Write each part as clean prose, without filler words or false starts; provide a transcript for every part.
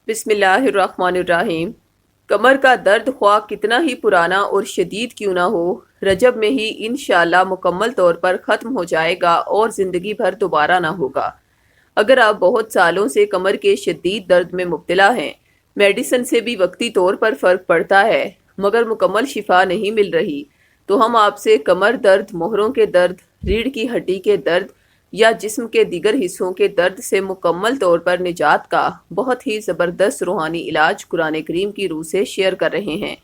بسم اللہ الرحمن الرحیم۔ کمر کا درد خواہ کتنا ہی پرانا اور شدید کیوں نہ ہو، رجب میں ہی انشاءاللہ مکمل طور پر ختم ہو جائے گا اور زندگی بھر دوبارہ نہ ہوگا۔ اگر آپ بہت سالوں سے کمر کے شدید درد میں مبتلا ہیں، میڈیسن سے بھی وقتی طور پر فرق پڑتا ہے مگر مکمل شفا نہیں مل رہی، تو ہم آپ سے کمر درد، مہروں کے درد، ریڑھ کی ہڈی کے درد یا جسم کے دیگر حصوں کے درد سے مکمل طور پر نجات کا بہت ہی زبردست روحانی علاج قرآن کریم کی روح سے شیئر کر رہے ہیں۔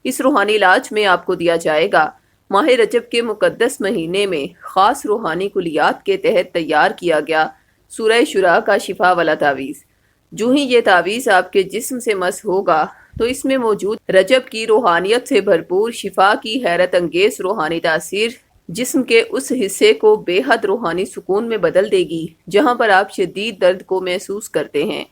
اس روحانی علاج میں آپ کو دیا جائے گا ماہ رجب کے مقدس مہینے میں خاص روحانی کلیات کے تحت تیار کیا گیا سورہ شورا کا شفا والا تعویذ۔ جو ہی یہ تعویذ آپ کے جسم سے مس ہوگا تو اس میں موجود رجب کی روحانیت سے بھرپور شفا کی حیرت انگیز روحانی تاثیر جسم کے اس حصے کو بے حد روحانی سکون میں بدل دے گی جہاں پر آپ شدید درد کو محسوس کرتے ہیں۔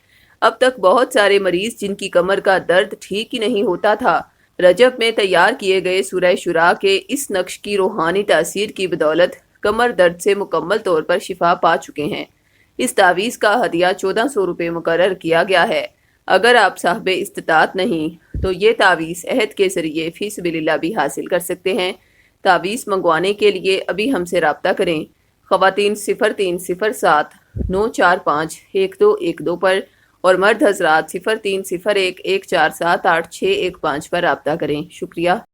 اب تک بہت سارے مریض جن کی کمر کا درد ٹھیک ہی نہیں ہوتا تھا، رجب میں تیار کیے گئے سورہ شورا کے اس نقش کی روحانی تاثیر کی بدولت کمر درد سے مکمل طور پر شفا پا چکے ہیں۔ اس تعویذ کا ہدیہ 1400 روپے مقرر کیا گیا ہے۔ اگر آپ صاحب استطاعت نہیں تو یہ تعویذ عہد کے ذریعے فی سبیل اللہ بھی حاصل کر سکتے ہیں۔ تعویذ منگوانے کے لیے ابھی ہم سے رابطہ کریں۔ خواتین 0307 945 1212 پر اور مرد حضرات 0301 147 8615 پر رابطہ کریں۔ شکریہ۔